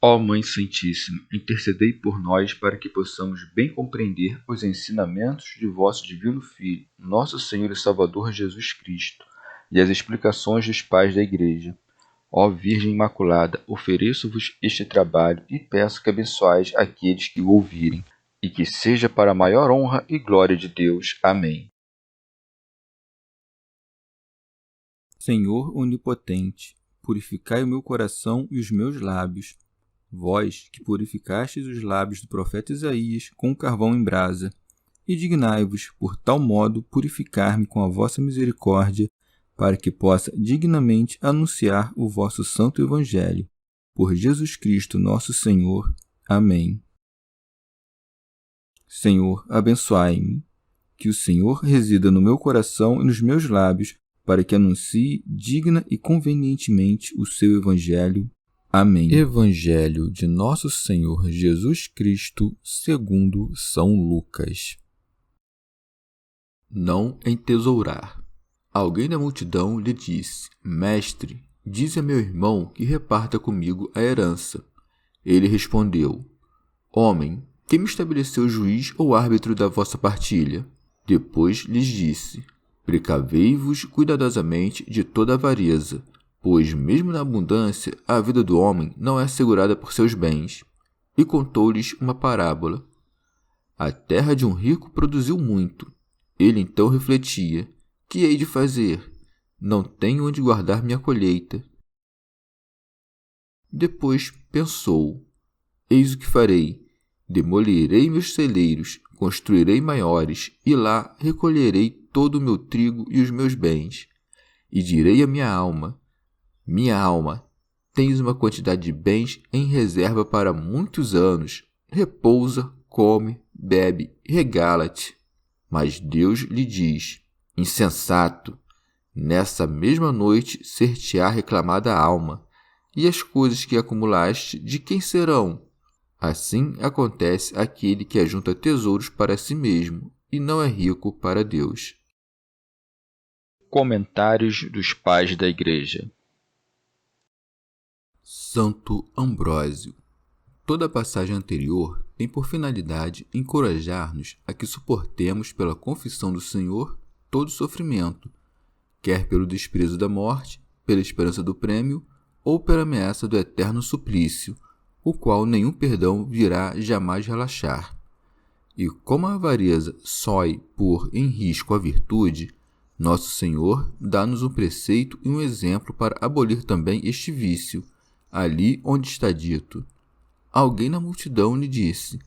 Ó Mãe Santíssima, intercedei por nós para que possamos bem compreender os ensinamentos de vosso Divino Filho, nosso Senhor e Salvador Jesus Cristo, e as explicações dos pais da Igreja. Ó Virgem Imaculada, ofereço-vos este trabalho e peço que abençoais aqueles que o ouvirem, e que seja para a maior honra e glória de Deus. Amém. Senhor onipotente, purificai o meu coração e os meus lábios. Vós, que purificastes os lábios do profeta Isaías com carvão em brasa, e dignai-vos, por tal modo, purificar-me com a vossa misericórdia, para que possa dignamente anunciar o vosso santo Evangelho. Por Jesus Cristo, nosso Senhor. Amém. Senhor, abençoai-me. Que o Senhor resida no meu coração e nos meus lábios, para que anuncie digna e convenientemente o seu Evangelho. Amém. Evangelho de Nosso Senhor Jesus Cristo, segundo São Lucas. Não entesourar. Alguém da multidão lhe disse: Mestre, dize a meu irmão que reparta comigo a herança. Ele respondeu: Homem, quem me estabeleceu juiz ou árbitro da vossa partilha? Depois lhes disse: Precavei-vos cuidadosamente de toda avareza, pois mesmo na abundância a vida do homem não é assegurada por seus bens. E contou-lhes uma parábola. A terra de um rico produziu muito. Ele então refletia: que hei de fazer? Não tenho onde guardar minha colheita. Depois pensou: eis o que farei. Demolirei meus celeiros, construirei maiores, e lá recolherei todo o meu trigo e os meus bens. E direi à minha alma: minha alma, tens uma quantidade de bens em reserva para muitos anos. Repousa, come, bebe, regala-te. Mas Deus lhe diz: insensato, nessa mesma noite ser-te-á reclamada a alma, e as coisas que acumulaste, de quem serão? Assim acontece àquele que ajunta tesouros para si mesmo e não é rico para Deus. Comentários dos Pais da Igreja. Santo Ambrósio. Toda a passagem anterior tem por finalidade encorajar-nos a que suportemos pela confissão do Senhor todo sofrimento, quer pelo desprezo da morte, pela esperança do prêmio ou pela ameaça do eterno suplício, o qual nenhum perdão virá jamais relaxar. E como a avareza sói pôr em risco a virtude, Nosso Senhor dá-nos um preceito e um exemplo para abolir também este vício, ali onde está dito: alguém na multidão lhe disse: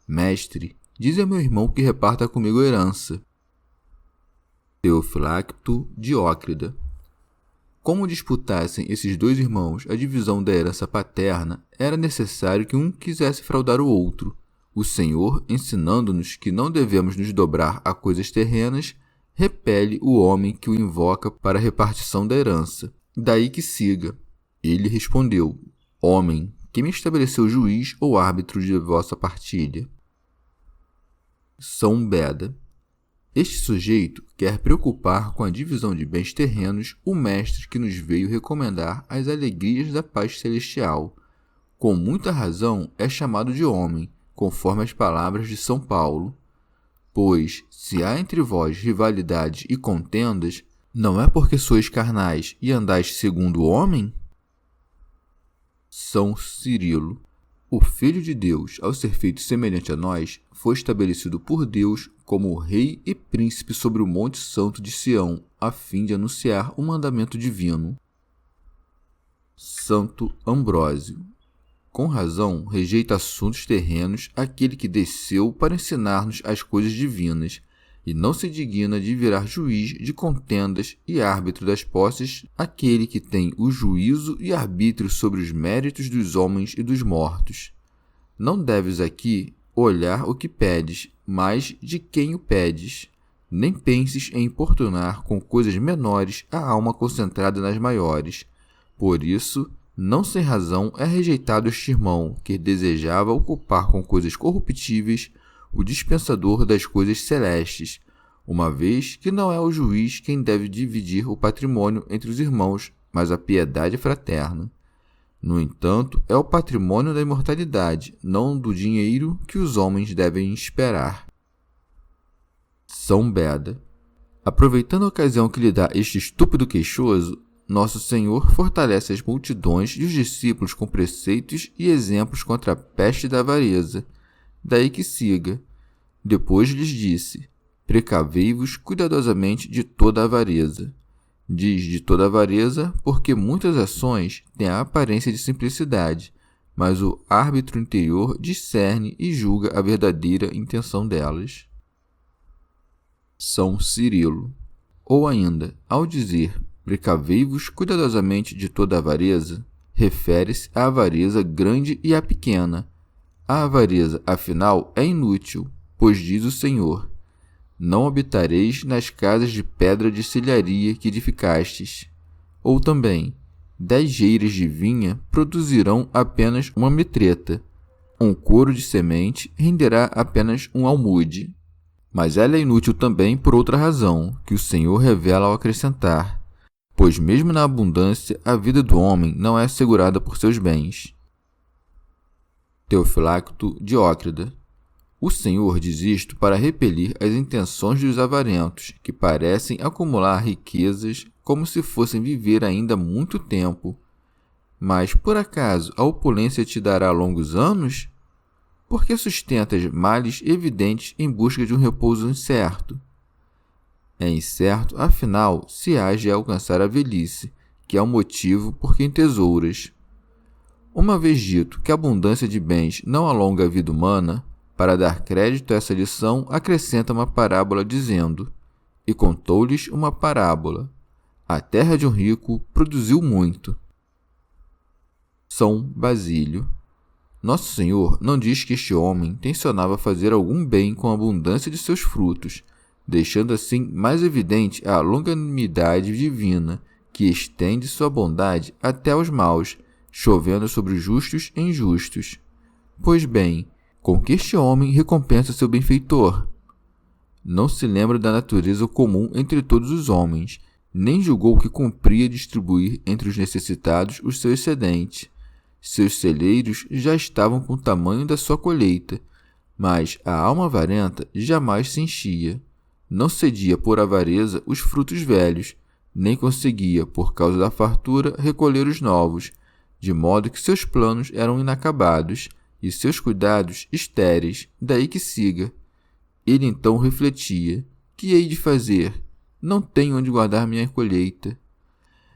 Mestre, dize a meu irmão que reparta comigo a herança. Teofilacto Diócrida. Como disputassem esses dois irmãos a divisão da herança paterna, era necessário que um quisesse fraudar o outro. O Senhor, ensinando-nos que não devemos nos dobrar a coisas terrenas, repele o homem que o invoca para a repartição da herança. Daí que siga. Ele respondeu: Homem, quem me estabeleceu juiz ou árbitro de vossa partilha? São Beda. Este sujeito quer preocupar com a divisão de bens terrenos o mestre que nos veio recomendar as alegrias da paz celestial. Com muita razão é chamado de homem, conforme as palavras de São Paulo. Pois, se há entre vós rivalidades e contendas, não é porque sois carnais e andais segundo o homem? São Cirilo. O Filho de Deus, ao ser feito semelhante a nós, foi estabelecido por Deus como rei e príncipe sobre o Monte Santo de Sião, a fim de anunciar o mandamento divino. Santo Ambrósio. Com razão, rejeita assuntos terrenos aquele que desceu para ensinar-nos as coisas divinas, e não se digna de virar juiz de contendas e árbitro das posses aquele que tem o juízo e arbítrio sobre os méritos dos homens e dos mortos. Não deves aqui olhar o que pedes, mas de quem o pedes. Nem penses em importunar com coisas menores a alma concentrada nas maiores. Por isso, não sem razão é rejeitado este irmão, que desejava ocupar com coisas corruptíveis o dispensador das coisas celestes, uma vez que não é o juiz quem deve dividir o patrimônio entre os irmãos, mas a piedade fraterna. No entanto, é o patrimônio da imortalidade, não do dinheiro, que os homens devem esperar. São Beda. Aproveitando a ocasião que lhe dá este estúpido queixoso, Nosso Senhor fortalece as multidões e os discípulos com preceitos e exemplos contra a peste da avareza. Daí que siga. Depois lhes disse: precavei-vos cuidadosamente de toda a avareza. Diz de toda a avareza porque muitas ações têm a aparência de simplicidade, mas o árbitro interior discerne e julga a verdadeira intenção delas. São Cirilo. Ou ainda, ao dizer precavei-vos cuidadosamente de toda a avareza, refere-se à avareza grande e à pequena. A avareza, afinal, é inútil, pois diz o Senhor: não habitareis nas casas de pedra de silharia que edificastes. Ou também, 10 geiras de vinha produzirão apenas uma metreta. Um coro de semente renderá apenas um almude. Mas ela é inútil também por outra razão, que o Senhor revela ao acrescentar: pois mesmo na abundância a vida do homem não é assegurada por seus bens. Teofilacto Diócrida. O Senhor diz isto para repelir as intenções dos avarentos, que parecem acumular riquezas como se fossem viver ainda muito tempo. Mas, por acaso, a opulência te dará longos anos? Por que sustentas males evidentes em busca de um repouso incerto? É incerto, afinal, se hás de alcançar a velhice, que é o motivo por que entesouras. Uma vez dito que a abundância de bens não alonga a vida humana, para dar crédito a essa lição, acrescenta uma parábola dizendo: e contou-lhes uma parábola. A terra de um rico produziu muito. São Basílio. Nosso Senhor não diz que este homem tencionava fazer algum bem com a abundância de seus frutos, deixando assim mais evidente a longanimidade divina, que estende sua bondade até aos maus, chovendo sobre os justos e injustos. Pois bem, com que este homem recompensa seu benfeitor? Não se lembra da natureza comum entre todos os homens, nem julgou que cumpria distribuir entre os necessitados o seu excedente. Seus celeiros já estavam com o tamanho da sua colheita, mas a alma avarenta jamais se enchia. Não cedia por avareza os frutos velhos, nem conseguia, por causa da fartura, recolher os novos, de modo que seus planos eram inacabados e seus cuidados estéreis. Daí que siga. Ele então refletia: que hei de fazer? Não tenho onde guardar minha colheita.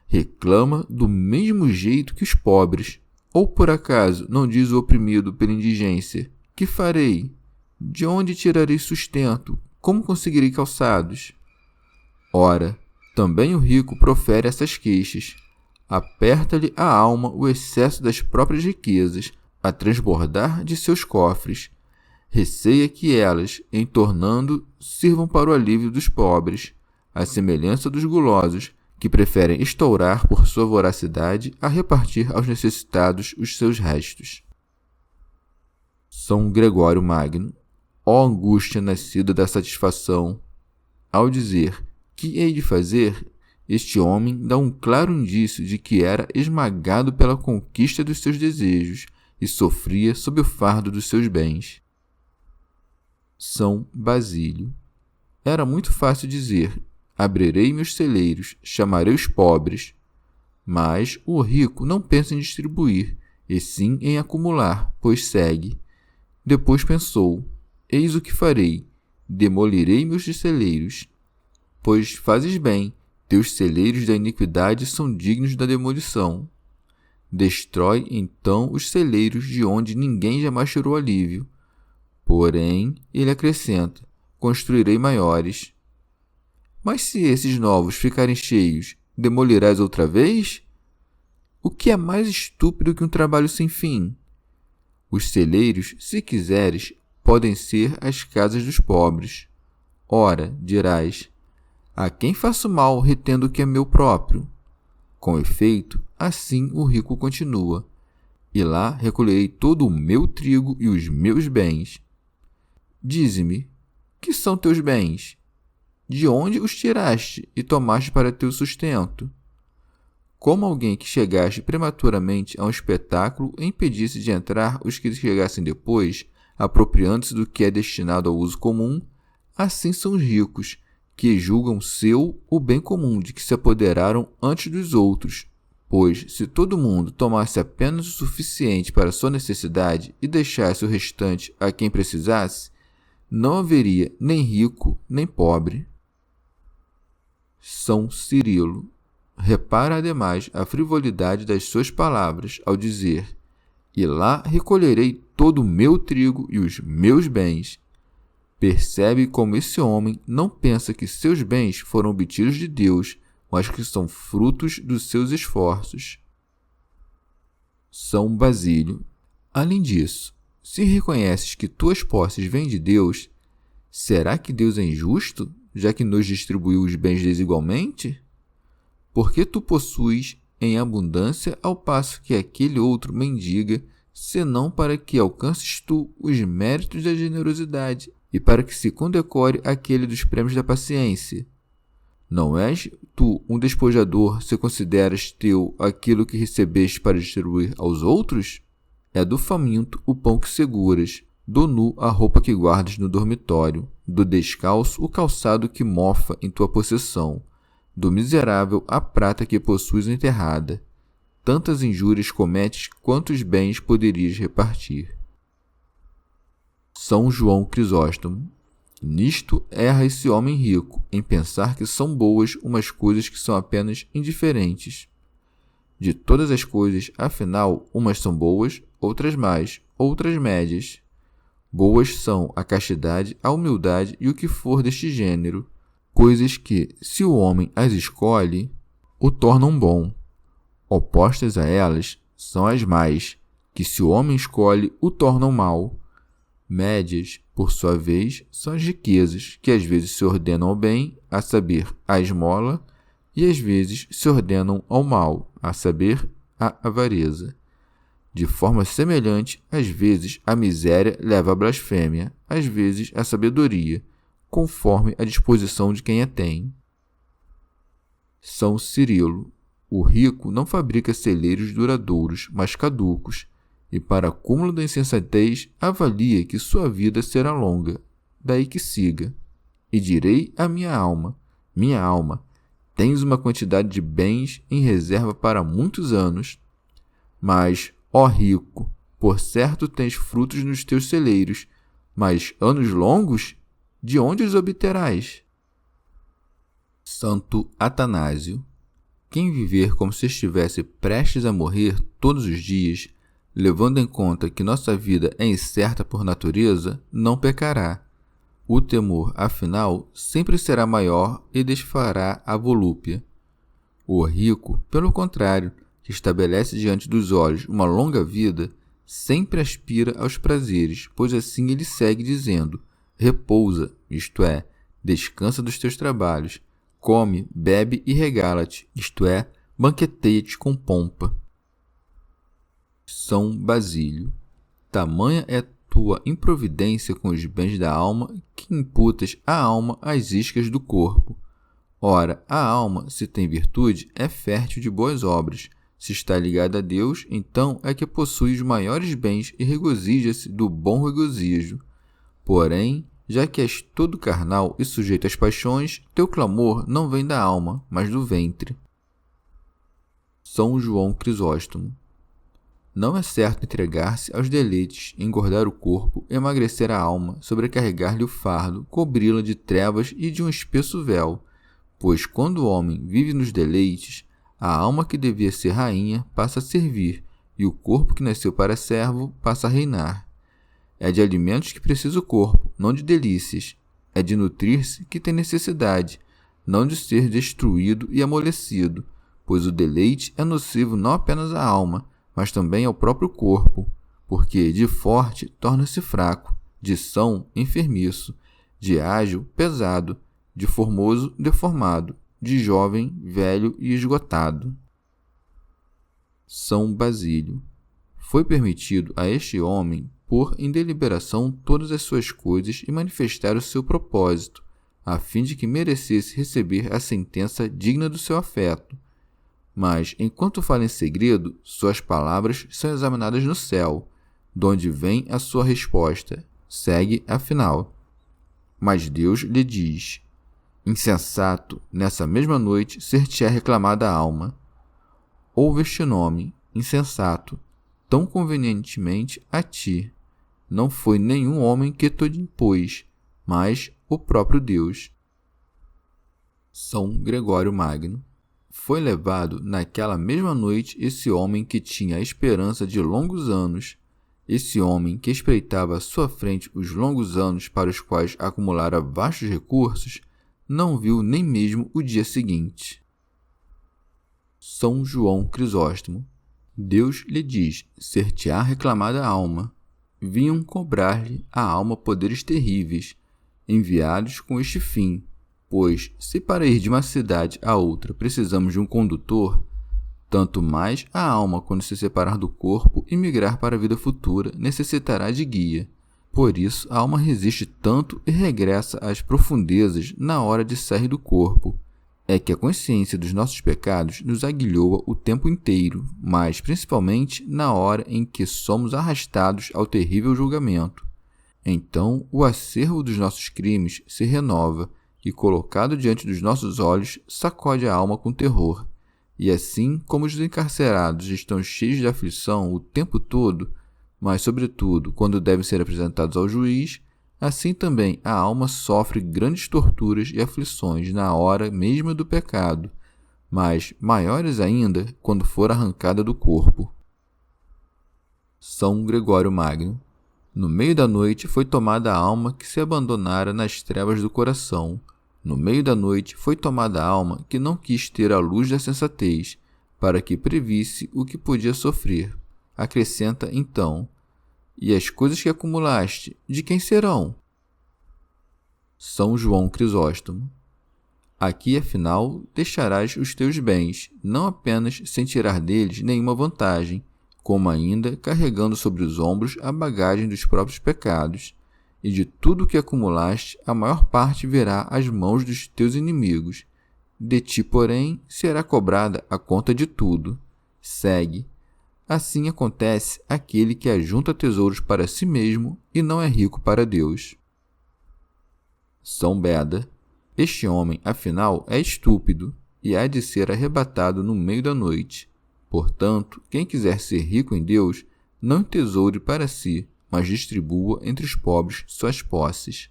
Reclama do mesmo jeito que os pobres. Ou por acaso não diz o oprimido pela indigência: que farei? De onde tirarei sustento? Como conseguirei calçados? Ora, também o rico profere essas queixas. Aperta-lhe a alma o excesso das próprias riquezas, a transbordar de seus cofres. Receia que elas, em tornando, sirvam para o alívio dos pobres, à semelhança dos gulosos, que preferem estourar por sua voracidade a repartir aos necessitados os seus restos. São Gregório Magno. Ó angústia nascida da satisfação! Ao dizer que hei de fazer, este homem dá um claro indício de que era esmagado pela conquista dos seus desejos e sofria sob o fardo dos seus bens. São Basílio. Era muito fácil dizer: abrirei meus celeiros, chamarei os pobres. Mas o rico não pensa em distribuir, e sim em acumular, pois segue. Depois pensou: eis o que farei: demolirei meus celeiros. Pois fazes bem, teus celeiros da iniquidade são dignos da demolição. Destrói então os celeiros de onde ninguém jamais tirou alívio. Porém, ele acrescenta: construirei maiores. Mas se esses novos ficarem cheios, demolirás outra vez? O que é mais estúpido que um trabalho sem fim? Os celeiros, se quiseres, podem ser as casas dos pobres. Ora, dirás: a quem faço mal retendo o que é meu próprio? Com efeito, assim o rico continua: e lá recolherei todo o meu trigo e os meus bens. Dize-me, que são teus bens? De onde os tiraste e tomaste para teu sustento? como alguém que chegasse prematuramente a um espetáculo impedisse de entrar os que chegassem depois, apropriando-se do que é destinado ao uso comum, assim são os ricos, que julgam seu o bem comum de que se apoderaram antes dos outros. Pois, se todo mundo tomasse apenas o suficiente para sua necessidade e deixasse o restante a quem precisasse, não haveria nem rico nem pobre. São Cirilo. Repara ademais a frivolidade das suas palavras ao dizer: e lá recolherei todo o meu trigo e os meus bens. Percebe como esse homem não pensa que seus bens foram obtidos de Deus, mas que são frutos dos seus esforços. São Basílio. Além disso, se reconheces que tuas posses vêm de Deus, será que Deus é injusto, já que nos distribuiu os bens desigualmente? Porque tu possuis em abundância, ao passo que aquele outro mendiga, senão para que alcances tu os méritos da generosidade e para que se condecore aquele dos prêmios da paciência. Não és tu um despojador se consideras teu aquilo que recebeste para distribuir aos outros? É do faminto o pão que seguras, do nu a roupa que guardas no dormitório, do descalço o calçado que mofa em tua possessão, do miserável a prata que possuis enterrada. Tantas injúrias cometes quantos bens poderias repartir. São João Crisóstomo. Nisto erra esse homem rico, em pensar que são boas umas coisas que são apenas indiferentes. De todas as coisas, afinal, umas são boas, outras mais, outras médias. Boas são a castidade, a humildade e o que for deste gênero, coisas que, se o homem as escolhe, o tornam bom. Opostas a elas são as mais, que se o homem escolhe, o tornam mal. Médias, por sua vez, são as riquezas, que às vezes se ordenam ao bem, a saber, à esmola, e às vezes se ordenam ao mal, a saber, à avareza. De forma semelhante, às vezes a miséria leva à blasfêmia, às vezes à sabedoria, conforme a disposição de quem a tem. São Cirilo. O rico não fabrica celeiros duradouros, mas caducos, e para acúmulo da insensatez avalia que sua vida será longa. Daí que siga. E direi à minha alma, tens uma quantidade de bens em reserva para muitos anos, mas, ó rico, por certo tens frutos nos teus celeiros, mas anos longos, de onde os obterás? Santo Atanásio. Quem viver como se estivesse prestes a morrer todos os dias, levando em conta que nossa vida é incerta por natureza, não pecará. O temor, afinal, sempre será maior e desfará a volúpia. O rico, pelo contrário, que estabelece diante dos olhos uma longa vida, sempre aspira aos prazeres, pois assim ele segue dizendo: repousa, isto é, descansa dos teus trabalhos, come, bebe e regala-te, isto é, banqueteia-te com pompa. São Basílio. Tamanha é tua improvidência com os bens da alma que imputas à alma as iscas do corpo. Ora, a alma, se tem virtude, é fértil de boas obras. Se está ligada a Deus, então é que possui os maiores bens e regozija-se do bom regozijo. Porém, já que és todo carnal e sujeito às paixões, teu clamor não vem da alma, mas do ventre. São João Crisóstomo. Não é certo entregar-se aos deleites, engordar o corpo, emagrecer a alma, sobrecarregar-lhe o fardo, cobri-la de trevas e de um espesso véu, pois quando o homem vive nos deleites, a alma que devia ser rainha passa a servir, e o corpo que nasceu para servo passa a reinar. É de alimentos que precisa o corpo, não de delícias. É de nutrir-se que tem necessidade, não de ser destruído e amolecido, pois o deleite é nocivo não apenas à alma, mas também ao próprio corpo, porque de forte torna-se fraco, de são enfermiço, de ágil pesado, de formoso deformado, de jovem velho e esgotado. São Basílio. Foi permitido a este homem pôr em deliberação todas as suas coisas e manifestar o seu propósito, a fim de que merecesse receber a sentença digna do seu afeto. Mas, enquanto fala em segredo, suas palavras são examinadas no céu, donde vem a sua resposta. Segue afinal. Mas Deus lhe diz: insensato, nessa mesma noite ser-te-á reclamada a alma. Ouve este nome, insensato, tão convenientemente a ti. Não foi nenhum homem que te impôs, mas o próprio Deus. São Gregório Magno. Foi levado naquela mesma noite esse homem que tinha a esperança de longos anos, esse homem que espreitava à sua frente os longos anos para os quais acumulara vastos recursos, não viu nem mesmo o dia seguinte. São João Crisóstomo. Deus lhe diz: ser-te-á reclamada a alma. Vinham cobrar-lhe a alma poderes terríveis, enviados com este fim, pois, se para ir de uma cidade a outra precisamos de um condutor, tanto mais a alma, quando se separar do corpo e migrar para a vida futura, necessitará de guia. Por isso, a alma resiste tanto e regressa às profundezas na hora de sair do corpo. É que a consciência dos nossos pecados nos aguilhoa o tempo inteiro, mas principalmente na hora em que somos arrastados ao terrível julgamento. Então, o acervo dos nossos crimes se renova e, colocado diante dos nossos olhos, sacode a alma com terror. E assim como os encarcerados estão cheios de aflição o tempo todo, mas sobretudo quando devem ser apresentados ao juiz, assim também a alma sofre grandes torturas e aflições na hora mesma do pecado, mas maiores ainda quando for arrancada do corpo. São Gregório Magno. No meio da noite foi tomada a alma que se abandonara nas trevas do coração. No meio da noite foi tomada a alma que não quis ter a luz da sensatez, para que previsse o que podia sofrer. Acrescenta então: e as coisas que acumulaste, de quem serão? São João Crisóstomo. Aqui, afinal, deixarás os teus bens, não apenas sem tirar deles nenhuma vantagem, como ainda carregando sobre os ombros a bagagem dos próprios pecados, e de tudo o que acumulaste, a maior parte virá às mãos dos teus inimigos. De ti, porém, será cobrada a conta de tudo. Segue. Assim acontece aquele que ajunta tesouros para si mesmo e não é rico para Deus. São Beda. Este homem, afinal, é estúpido e há de ser arrebatado no meio da noite. Portanto, quem quiser ser rico em Deus, não entesoure para si, mas distribua entre os pobres suas posses.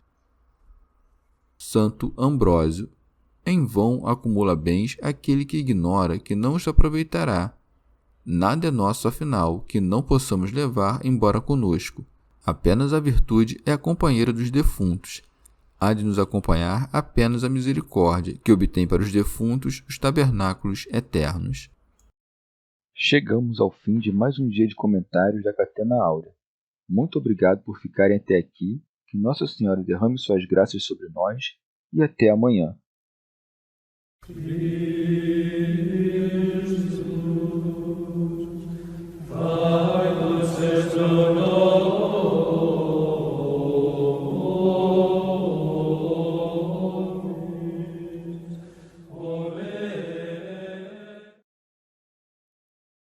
Santo Ambrósio. Em vão acumula bens aquele que ignora que não os aproveitará. Nada é nosso, afinal, que não possamos levar embora conosco. Apenas a virtude é a companheira dos defuntos. Há de nos acompanhar apenas a misericórdia, que obtém para os defuntos os tabernáculos eternos. Chegamos ao fim de mais um dia de comentários da Catena Áurea. Muito obrigado por ficarem até aqui, que Nossa Senhora derrame suas graças sobre nós e até amanhã.